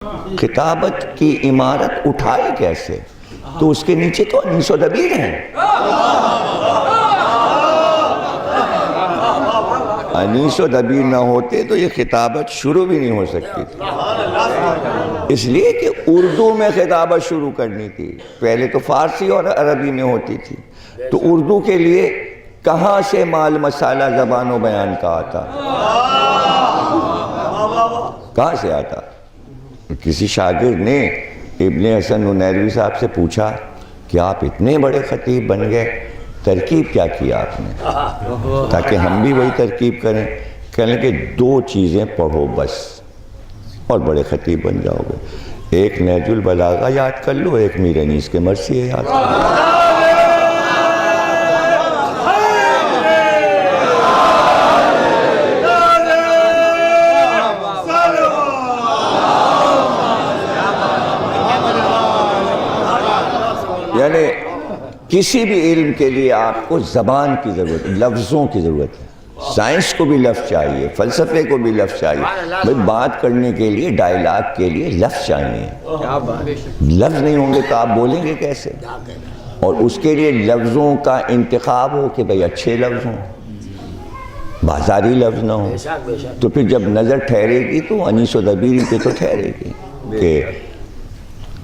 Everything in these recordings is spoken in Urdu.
کتابت کی عمارت اٹھائے کیسے؟ تو اس کے نیچے تو انیس و دبیر ہیں۔ انیس و دبیر نہ ہوتے تو یہ خطابت شروع بھی نہیں ہو سکتی تھی، اس لیے کہ اردو میں خطابت شروع کرنی تھی۔ پہلے تو فارسی اور عربی میں ہوتی تھی، تو اردو کے لیے کہاں سے مال مسالہ زبان و بیان کا آتا؟ کہاں سے آتا؟ کسی شاگرد نے ابن حسن نونیروی صاحب سے پوچھا کہ آپ اتنے بڑے خطیب بن گئے، ترکیب کیا کیا آپ نے تاکہ ہم بھی وہی ترکیب کریں؟ کہنے کہ دو چیزیں پڑھو بس اور بڑے خطیب بن جاؤ گے، ایک نہج البلاغہ یاد کر لو، ایک میر انیس کے مرثیے یاد کر لو۔ یعنی کسی بھی علم کے لیے آپ کو زبان کی ضرورت ہے، لفظوں کی ضرورت ہے۔ سائنس کو بھی لفظ چاہیے، فلسفے کو بھی لفظ چاہیے، بھئی بات کرنے کے لیے، ڈائیلاگ کے لیے لفظ چاہیے۔ لفظ نہیں ہوں گے تو آپ بولیں گے کیسے؟ اور اس کے لیے لفظوں کا انتخاب ہو کہ بھئی اچھے لفظ ہوں، بازاری لفظ نہ ہوں، تو پھر جب نظر ٹھہرے گی تو انیس و دبیر پہ تو ٹھہرے گی کہ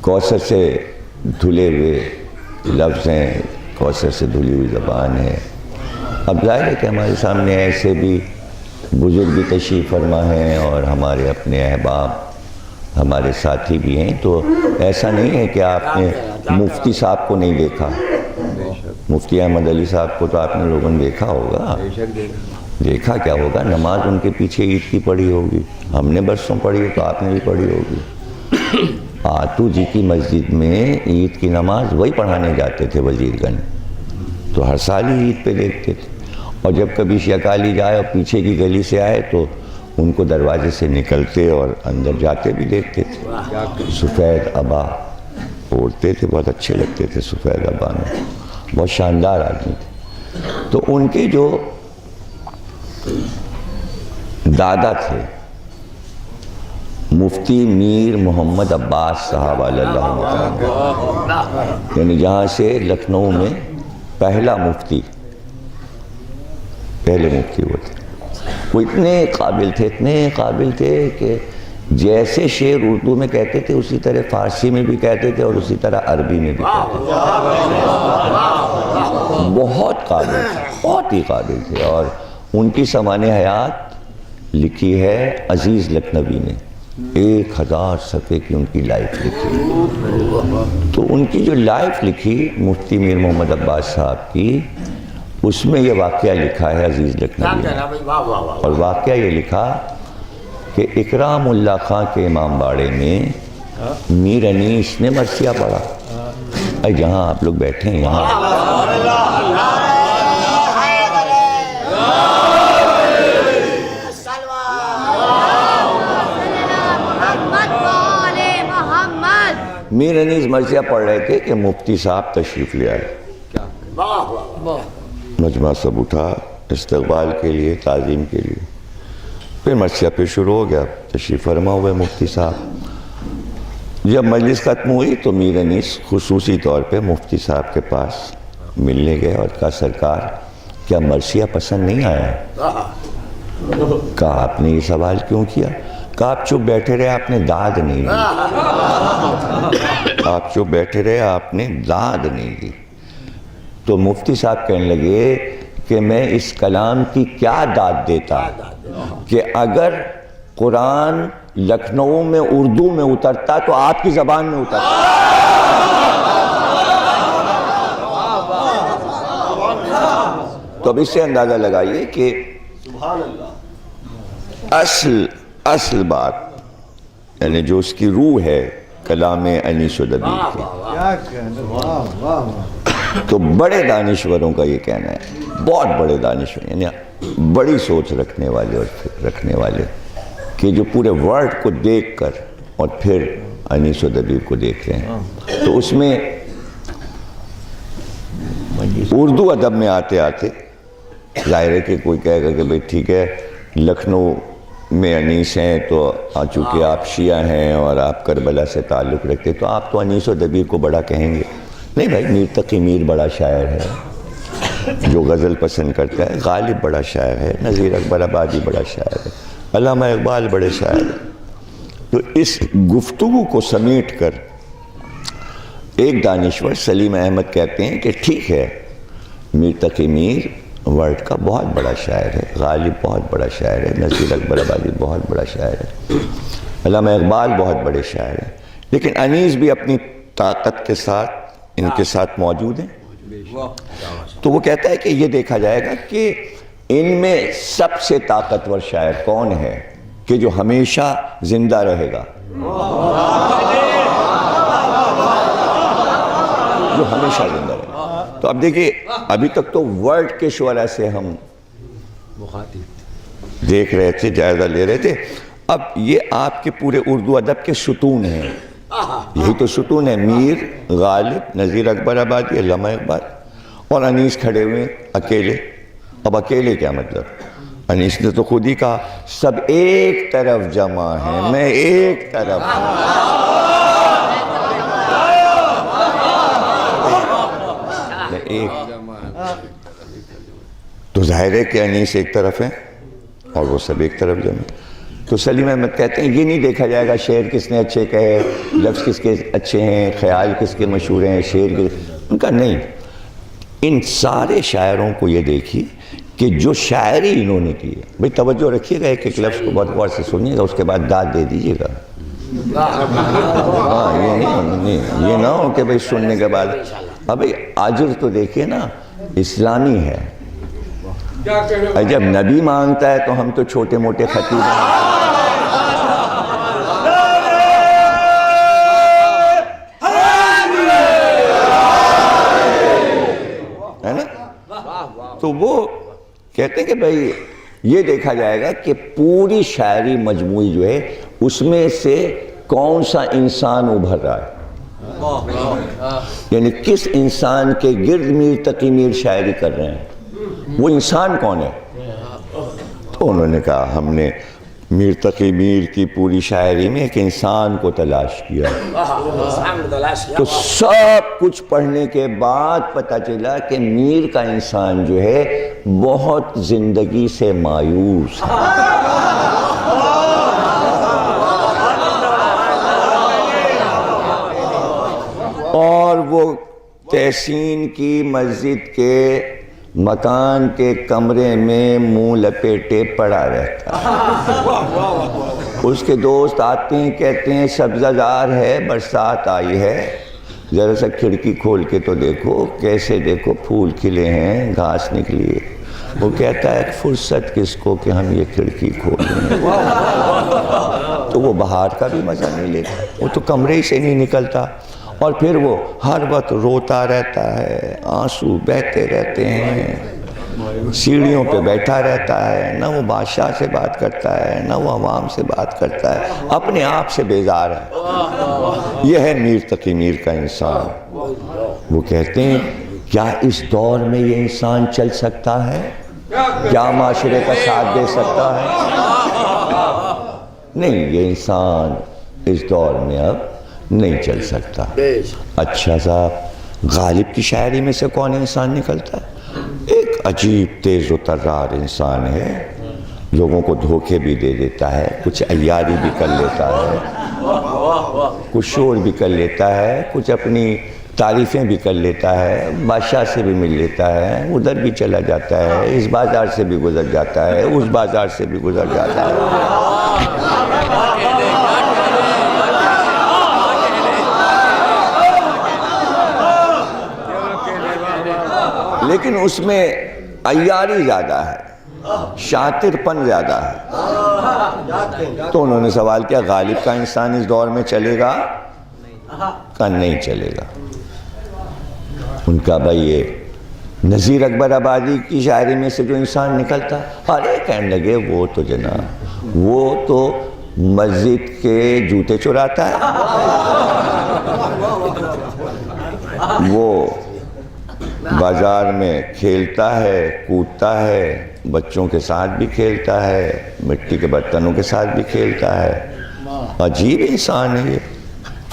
کوثر سے دھلے ہوئے لفظ ہیں، کوثر سے دھلی ہوئی زبان ہے۔ اب ظاہر ہے کہ ہمارے سامنے ایسے بھی بزرگ بھی تشریف فرما ہیں اور ہمارے اپنے احباب، ہمارے ساتھی بھی ہیں، تو ایسا نہیں ہے کہ آپ نے مفتی صاحب کو نہیں دیکھا۔ مفتی احمد علی صاحب کو تو آپ نے لوگوں نے دیکھا ہوگا۔ دیکھا کیا ہوگا، نماز ان کے پیچھے عید کی پڑھی ہوگی، ہم نے برسوں پڑھی ہے تو آپ نے بھی پڑھی ہوگی۔ آتو جی کی مسجد میں عید کی نماز وہی پڑھانے جاتے تھے وزیر گنج، تو ہر سال ہی عید پہ دیکھتے تھے، اور جب کبھی شیخالی جائے اور پیچھے کی گلی سے آئے تو ان کو دروازے سے نکلتے اور اندر جاتے بھی دیکھتے تھے۔ سفید عبا اوڑھتے تھے، بہت اچھے لگتے تھے سفید عبا میں، بہت شاندار آدمی تھے۔ تو ان کے جو دادا تھے مفتی میر محمد عباس صاحب علیہ اللہ، یعنی جہاں سے لکھنؤ میں پہلے مفتی ہوئے تھے، وہ اتنے قابل تھے کہ جیسے شعر اردو میں کہتے تھے اسی طرح فارسی میں بھی کہتے تھے اور اسی طرح عربی میں بھی کہتے تھے۔ بہت قابل تھے، بہت ہی قابل تھے، اور ان کی سامان حیات لکھی ہے عزیز لکھنوی نے، 1000 صفحے کی ان کی لائف لکھی۔ تو ان کی جو لائف لکھی مفتی میر محمد عباس صاحب کی، اس میں یہ واقعہ لکھا ہے عزیز لکھنوی نے، اور واقعہ یہ لکھا کہ اکرام اللہ خان کے امام باڑے میں میر انیس نے مرثیہ پڑھا۔ جہاں آپ لوگ بیٹھے ہیں یہاں میر انیس مرثیہ پڑھ رہے تھے کہ مفتی صاحب تشریف لے آئے، مجمع سب اٹھا استقبال کے لیے، تعظیم کے لیے، پھر مرثیہ پہ شروع ہو گیا، تشریف فرما ہوئے مفتی صاحب۔ جب مجلس ختم ہوئی تو میر انیس خصوصی طور پہ مفتی صاحب کے پاس ملنے گئے اور کہا سرکار کیا مرثیہ پسند نہیں آیا؟ کہا آپ نے یہ سوال کیوں کیا؟ کہا آپ چپ بیٹھے رہے، آپ نے داد نہیں دی، آپ چپ بیٹھے رہے، آپ نے داد نہیں دی۔ تو مفتی صاحب کہنے لگے کہ میں اس کلام کی کیا داد دیتا کہ اگر قرآن لکھنؤ میں اردو میں اترتا تو آپ کی زبان میں اترتا۔ تو اب اس سے اندازہ لگائیے کہ اصل بات یعنی جو اس کی روح ہے کلام انیس و دبیر کی، تو بڑے دانشوروں کا یہ کہنا ہے، بہت بڑے دانشور یعنی بڑی سوچ رکھنے والے اور فکر رکھنے والے، کہ جو پورے ورلڈ کو دیکھ کر اور پھر انیس و دبیر کو دیکھ رہے ہیں۔ تو اس میں اردو ادب میں آتے آتے ظاہر ہے کہ کوئی کہے گا کہ بھئی ٹھیک ہے لکھنؤ میں انیس ہیں تو چونکہ آپ شیعہ ہیں اور آپ کربلا سے تعلق رکھتے تو آپ تو انیس و دبیر کو بڑا کہیں گے. نہیں بھائی، میر تقی میر بڑا شاعر ہے جو غزل پسند کرتا ہے. غالب بڑا شاعر ہے. نذیر اکبر آبادی بڑا شاعر ہے. علامہ اقبال بڑے شاعر ہیں. تو اس گفتگو کو سمیٹ کر ایک دانشور سلیم احمد کہتے ہیں کہ ٹھیک ہے، میر تقی میر ورلڈ کا بہت بڑا شاعر ہے، غالب بہت بڑا شاعر ہے، نذیر اکبر آبادی بہت بڑا شاعر ہے، علامہ اقبال بہت بڑے شاعر ہیں، لیکن انیس بھی اپنی طاقت کے ساتھ ان کے ساتھ موجود ہیں. تو وہ کہتا ہے کہ یہ دیکھا جائے گا کہ ان میں سب سے طاقتور شاعر کون ہے کہ جو ہمیشہ زندہ رہے گا، جو ہمیشہ زندہ رہے گا. تو اب دیکھیے، ابھی تک تو ورلڈ کے شعراء سے ہم دیکھ رہے تھے، جائزہ لے رہے تھے. اب یہ آپ کے پورے اردو ادب کے ستون ہیں. یہی تو ستون ہے، میر، غالب، نذیر اکبر آبادی، علامہ اقبال، اور انیس کھڑے ہوئے اکیلے. اب اکیلے کیا مطلب؟ انیس نے تو خود ہی کہا سب ایک طرف جمع ہیں، میں ایک طرف ہوں. تو ظاہر ہے کہ انیس ایک طرف ہیں اور وہ سب ایک طرف جمع. تو سلیم احمد کہتے ہیں یہ نہیں دیکھا جائے گا شعر کس نے اچھے کہے، لفظ کس کے اچھے ہیں، خیال کس کے مشہور ہیں، شعر کے. ان کا نہیں، ان سارے شاعروں کو یہ دیکھیے کہ جو شاعری انہوں نے کی ہے. بھئی توجہ رکھیے گا، ایک ایک لفظ کو بہت غور سے سنیے گا، اس کے بعد داد دے دیجیے گا. ہاں، یہ نہ ہو کہ بھئی سننے کے بعد ابھی آجر تو دیکھیے نا، اسلامی ہے. جب نبی مانگتا ہے تو ہم تو چھوٹے موٹے خطیب ہیں. ہے نا؟ تو وہ کہتے ہیں کہ بھئی یہ دیکھا جائے گا کہ پوری شاعری مجموعی جو ہے اس میں سے کون سا انسان ابھر رہا ہے، یعنی کس انسان کے گرد میر تقی میر شاعری کر رہے ہیں، وہ انسان کون ہے. تو انہوں نے کہا ہم نے میر تقی میر کی پوری شاعری میں ایک انسان کو تلاش کیا. تو سب کچھ پڑھنے کے بعد پتہ چلا کہ میر کا انسان جو ہے بہت زندگی سے مایوس ہے. اور وہ تحسین کی مسجد کے مکان کے کمرے میں منہ لپیٹے پڑا رہتا ہے. اس کے دوست آتے ہیں، کہتے ہیں سبزہ زار ہے، برسات آئی ہے، ذرا سا کھڑکی کھول کے تو دیکھو، کیسے دیکھو پھول کھلے ہیں، گھاس نکلی ہے. وہ کہتا ہے فرصت کس کو کہ ہم یہ کھڑکی کھولیں. تو وہ بہار کا بھی مزہ نہیں لیتا، وہ تو کمرے سے نہیں نکلتا، اور پھر وہ ہر وقت روتا رہتا ہے، آنسو بہتے رہتے ہیں، سیڑھیوں پہ بیٹھا رہتا ہے، نہ وہ بادشاہ سے بات کرتا ہے نہ وہ عوام سے بات کرتا ہے، اپنے آپ سے بیزار ہے. یہ ہے میر تقی میر کا انسان. وہ کہتے ہیں کیا اس دور میں یہ انسان چل سکتا ہے؟ کیا معاشرے کا ساتھ دے سکتا ہے؟ نہیں، یہ انسان اس دور میں اب نہیں چل سکتا. اچھا صاحب، غالب کی شاعری میں سے کون انسان نکلتا ہے؟ ایک عجیب تیز و ترار انسان ہے، لوگوں کو دھوکے بھی دے دیتا ہے، کچھ عیاری بھی کر لیتا ہے، کچھ شور بھی کر لیتا ہے، کچھ اپنی تعریفیں بھی کر لیتا ہے، بادشاہ سے بھی مل لیتا ہے، ادھر بھی چلا جاتا ہے، اس بازار سے بھی گزر جاتا ہے، اس بازار سے بھی گزر جاتا ہے. لیکن اس میں عیاری زیادہ ہے، شاطر پن زیادہ ہے. تو انہوں نے سوال کیا غالب کا انسان اس دور میں چلے گا؟ کہ نہیں چلے گا. ان کا بھائی یہ نذیر اکبر آبادی کی شاعری میں سے جو انسان نکلتا، ارے کہنے لگے وہ تو جناب وہ تو مسجد کے جوتے چراتا ہے، وہ بازار میں کھیلتا ہے، کودتا ہے، بچوں کے ساتھ بھی کھیلتا ہے، مٹی کے برتنوں کے ساتھ بھی کھیلتا ہے۔ عجیب انسان ہے یہ،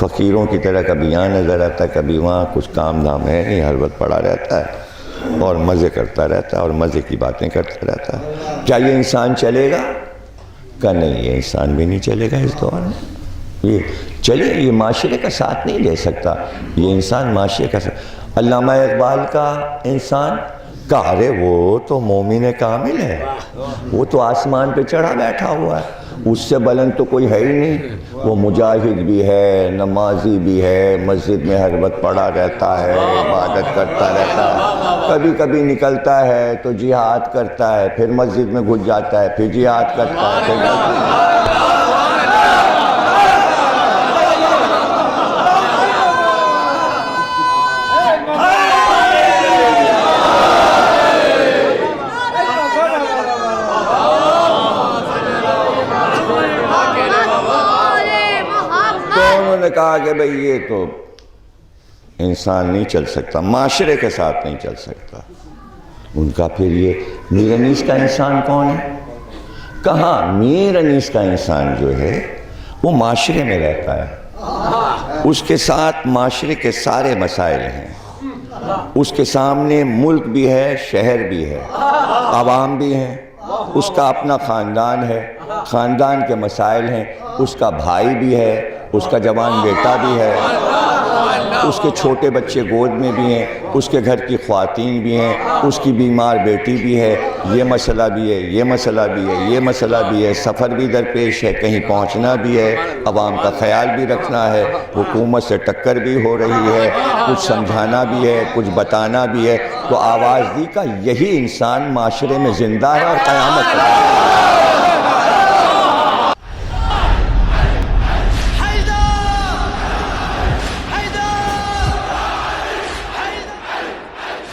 فقیروں کی طرح کبھی یہاں نظر آتا ہے، کبھی وہاں، کچھ کام دھام ہے نہیں، ہر وقت پڑا رہتا ہے اور مزے کرتا رہتا ہے اور مزے کی باتیں کرتا رہتا ہے۔ کیا یہ انسان چلے گا؟ کہ نہیں، یہ انسان بھی نہیں چلے گا اس دور میں۔ یہ چلے، یہ معاشرے کا ساتھ نہیں دے سکتا، یہ انسان معاشرے کا ساتھ۔ علامہ اقبال کا انسان کہا، ارے وہ تو مومن کامل ہے، وہ تو آسمان پہ چڑھا بیٹھا ہوا ہے، اس سے بلند تو کوئی ہے ہی نہیں، وہ مجاہد بھی ہے، نمازی بھی ہے، مسجد میں ہر وقت پڑا رہتا ہے، عبادت کرتا رہتا ہے، کبھی کبھی نکلتا ہے تو جہاد کرتا ہے، پھر مسجد میں گھس جاتا ہے، پھر جہاد کرتا ہے، پھر نے کہا کہ بھئی یہ تو انسان نہیں چل سکتا، معاشرے کے ساتھ نہیں چل سکتا۔ ان کا پھر یہ میر انیس کا انسان کون ہے؟ کہاں میر انیس کا انسان جو ہے وہ معاشرے میں رہتا ہے، اس کے ساتھ معاشرے کے سارے مسائل ہیں، اس کے سامنے ملک بھی ہے، شہر بھی ہے، عوام بھی ہیں، اس کا اپنا خاندان ہے، خاندان کے مسائل ہیں، اس کا بھائی بھی ہے، اس کا جوان بیٹا بھی ہے، اس کے چھوٹے بچے گود میں بھی ہیں، اس کے گھر کی خواتین بھی ہیں، اس کی بیمار بیٹی بھی ہے، یہ مسئلہ بھی ہے، یہ مسئلہ بھی ہے، یہ مسئلہ بھی ہے، سفر بھی درپیش ہے، کہیں پہنچنا بھی ہے، عوام کا خیال بھی رکھنا ہے، حکومت سے ٹکر بھی ہو رہی ہے، کچھ سمجھانا بھی ہے، کچھ بتانا بھی ہے، تو آواز دی کا یہی انسان معاشرے میں زندہ ہے اور قیامت ہے۔